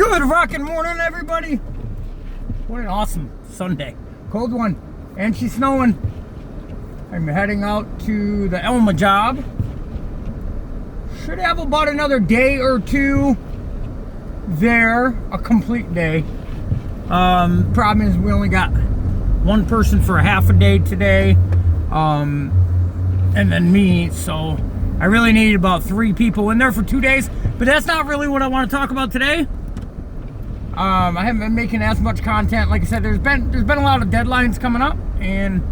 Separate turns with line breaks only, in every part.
Good rockin' morning, everybody. What an awesome Sunday. Cold one, and she's snowing. I'm heading out to the Elma job. Should have about another day or two there, a complete day. Problem is we only got one person for a half a day today, and then me, so I really need about 3 people in there for 2 days, but that's not really what I want to talk about today. I haven't been making as much content. Like I said, there's been a lot of deadlines coming up, and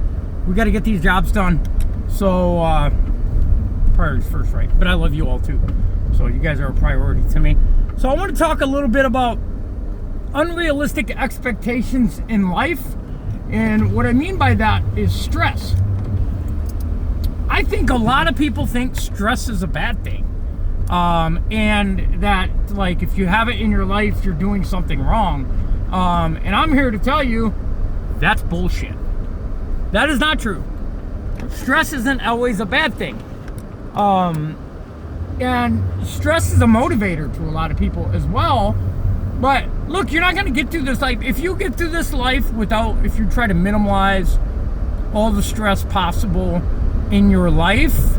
we got to get these jobs done. So priorities first, right? But I love you all too, so you guys are a priority to me. So I want to talk a little bit about unrealistic expectations in life, and what I mean by that is stress. I think a lot of people think stress is a bad thing. And that, like, if you have it in your life, you're doing something wrong. And I'm here to tell you that's bullshit. That is not true. Stress isn't always a bad thing. And stress is a motivator to a lot of people as well. But look, you're not going to get through this life. If you get through this life if you try to minimize all the stress possible in your life,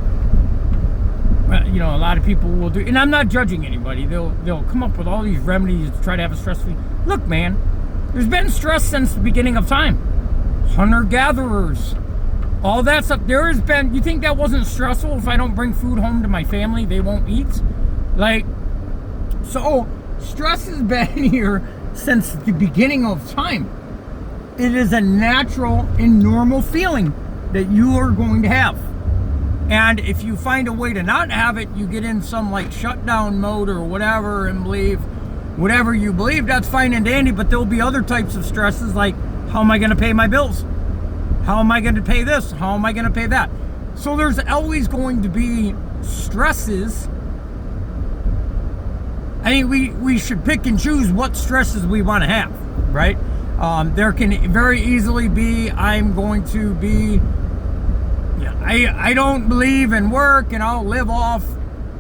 you know, a lot of people will do, and I'm not judging anybody. They'll come up with all these remedies to try to have a stress-free. Look, man, there's been stress since the beginning of time. Hunter-gatherers, all that stuff. There has been. You think that wasn't stressful? If I don't bring food home to my family, they won't eat. Like, so stress has been here since the beginning of time. It is a natural and normal feeling that you are going to have. And if you find a way to not have it, you get in some like shutdown mode or whatever and believe whatever you believe, that's fine and dandy, but there'll be other types of stresses like, how am I going to pay my bills? How am I going to pay this? How am I going to pay that? So there's always going to be stresses. I mean, we should pick and choose what stresses we want to have, right? There can very easily be, I'm going to be, I don't believe in work and I'll live off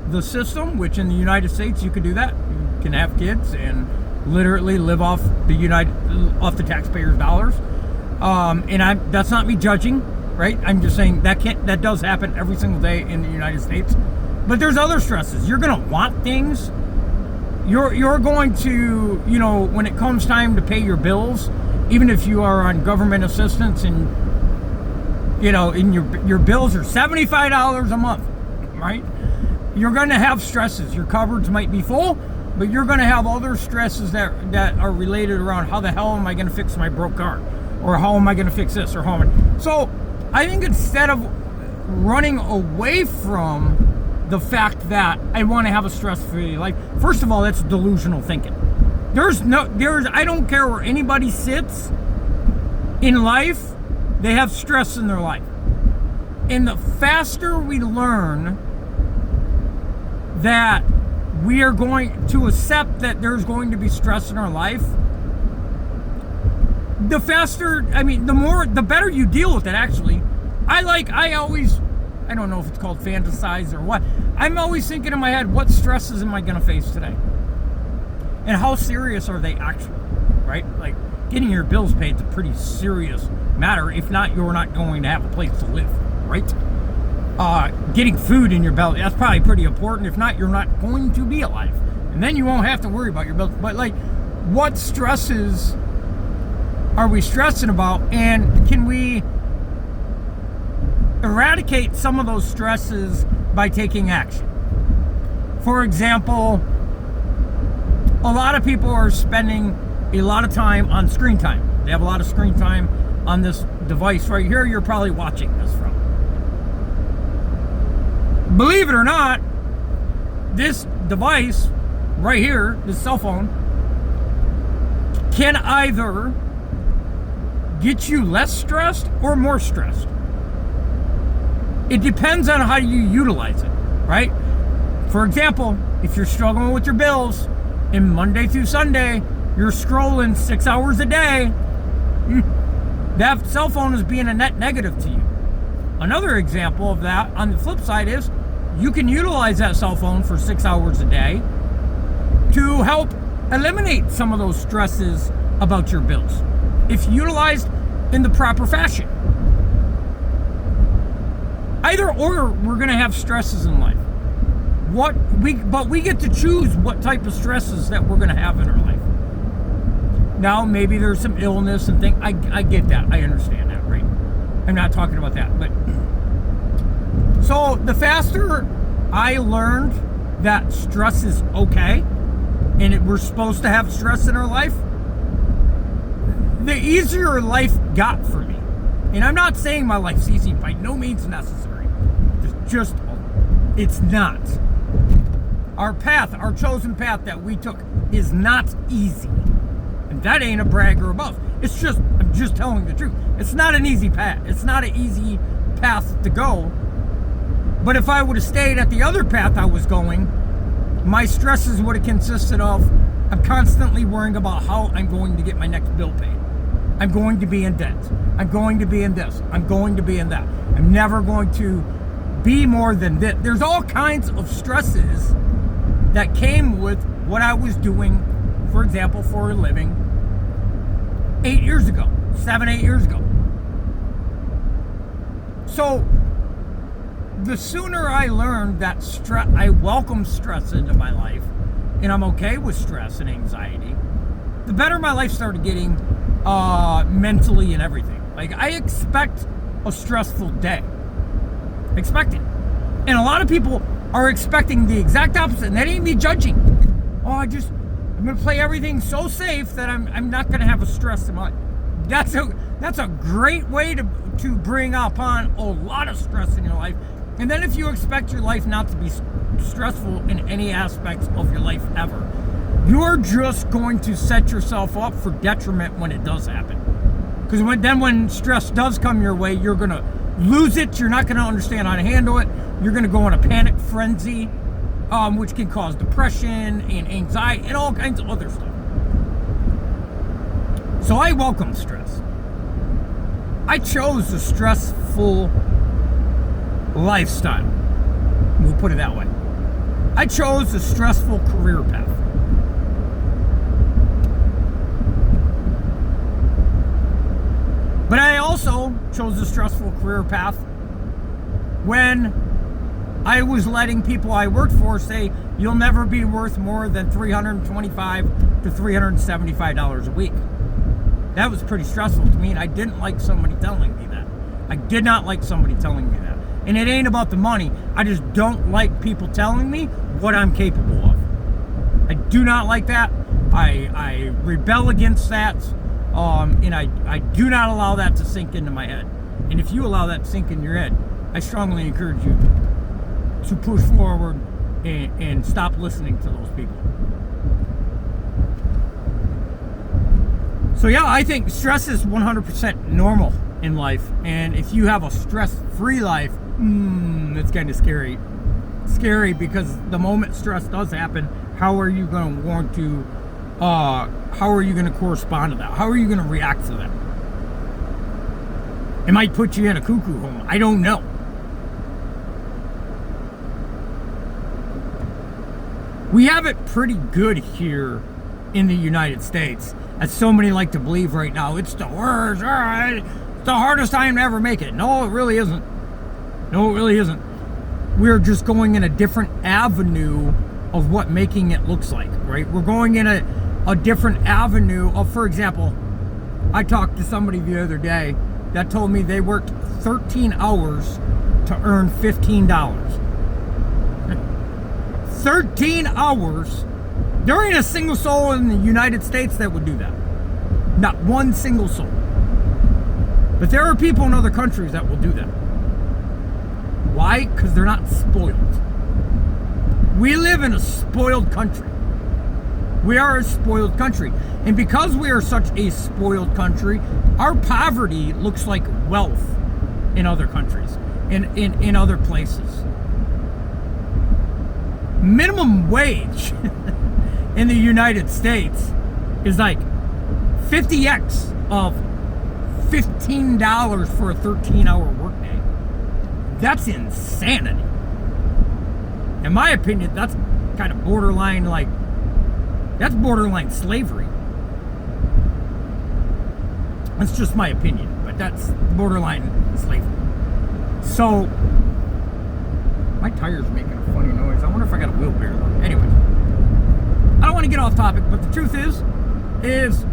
the system, which in the United States you can do that. You can have kids and literally live off the taxpayers' dollars. And that's not me judging, right? I'm just saying that does happen every single day in the United States. But there's other stresses. You're gonna want things. You're going to, you know, when it comes time to pay your bills, even if you are on government assistance and you know, and your bills are $75 a month, right? You're going to have stresses. Your cupboards might be full, but you're going to have other stresses that are related around how the hell am I going to fix my broke car, or how am I going to fix this, or how am I... So I think instead of running away from the fact that I want to have a stress-free life, first of all, that's delusional thinking. I don't care where anybody sits in life. They have stress in their life. And the faster we learn that we are going to accept that there's going to be stress in our life, the faster, the better you deal with it, actually. I don't know if it's called fantasize or what. I'm always thinking in my head, what stresses am I going to face today? And how serious are they actually, right? Like, getting your bills paid is a pretty serious matter. If not, you're not going to have a place to live, right? Getting food in your belly, that's probably pretty important. If not, you're not going to be alive. And then you won't have to worry about your bills. But, like, what stresses are we stressing about? And can we eradicate some of those stresses by taking action? For example, a lot of people are spending a lot of time on screen time. They have a lot of screen time on this device right here you're probably watching this from. Believe it or not, this device right here, this cell phone, can either get you less stressed or more stressed. It depends on how you utilize it, right? For example, if you're struggling with your bills and Monday through Sunday you're scrolling 6 hours a day, that cell phone is being a net negative to you. Another example of that on the flip side is you can utilize that cell phone for 6 hours a day to help eliminate some of those stresses about your bills if utilized in the proper fashion. Either or, we're going to have stresses in life. But we get to choose what type of stresses that we're going to have in our life. Now, maybe there's some illness and things. I get that. I understand that, right? I'm not talking about that. But so the faster I learned that stress is okay, and we're supposed to have stress in our life, the easier life got for me. And I'm not saying my life's easy, by no means necessary. It's not. Our path, our chosen path that we took is not easy. And that ain't a brag or a boast. I'm just telling the truth. It's not an easy path. It's not an easy path to go. But if I would have stayed at the other path I was going, my stresses would have consisted of, I'm constantly worrying about how I'm going to get my next bill paid. I'm going to be in debt. I'm going to be in this. I'm going to be in that. I'm never going to be more than this. There's all kinds of stresses that came with what I was doing, for example, for a living 8 years ago, 8 years ago. So the sooner I learned that I welcome stress into my life, and I'm okay with stress and anxiety, the better my life started getting mentally and everything. Like, I expect a stressful day. Expect it. And a lot of people are expecting the exact opposite, and that ain't me judging. I'm gonna play everything so safe that I'm not gonna have a stress in my life. That's a great way to bring upon a lot of stress in your life. And then if you expect your life not to be stressful in any aspects of your life ever, you're just going to set yourself up for detriment when it does happen. Because when stress does come your way, you're going to lose it. You're not going to understand how to handle it. You're going to go in a panic frenzy, which can cause depression and anxiety and all kinds of other stuff. So I welcome stress. I chose a stressful lifestyle. We'll put it that way. I chose a stressful career path. But I also chose a stressful career path when I was letting people I worked for say, you'll never be worth more than $325 to $375 a week. That was pretty stressful to me, and I didn't like somebody telling me that. I did not like somebody telling me that. And it ain't about the money. I just don't like people telling me what I'm capable of. I do not like that. I rebel against that. And I do not allow that to sink into my head. And if you allow that to sink in your head, I strongly encourage you to push forward and stop listening to those people. So yeah, I think stress is 100% normal in life. And if you have a stress-free life, it's kind of scary. Scary because the moment stress does happen, how are you going to how are you going to correspond to that? How are you going to react to that? It might put you in a cuckoo home. I don't know. We have it pretty good here in the United States, as so many like to believe right now. It's the worst. It's the hardest time to ever make it. No, it really isn't. No, it really isn't. We're just going in a different avenue of what making it looks like, right? We're going in a different avenue of, for example, I talked to somebody the other day that told me they worked 13 hours to earn $15. 13 hours. There ain't a single soul in the United States that would do that. Not one single soul. But there are people in other countries that will do that. Why? Because they're not spoiled. We live in a spoiled country. We are a spoiled country. And because we are such a spoiled country, our poverty looks like wealth in other countries, in other places. Minimum wage in the United States is like 50x of $15 for a 13-hour workday. That's insanity. In my opinion, that's kind of borderline, like, That's borderline slavery. That's just my opinion, but that's borderline slavery. So, my tire's making a funny noise. I wonder if I got a wheelbarrow. Anyways, I don't want to get off topic, but the truth is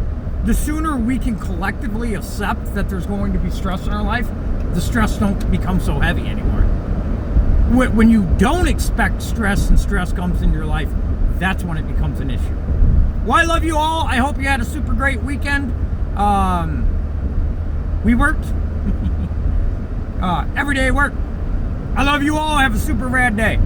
the sooner we can collectively accept that there's going to be stress in our life, the stress don't become so heavy anymore. When you don't expect stress and stress comes in your life, that's when it becomes an issue. Well, I love you all. I hope you had a super great weekend. We worked. Every day work. I love you all. Have a super rad day.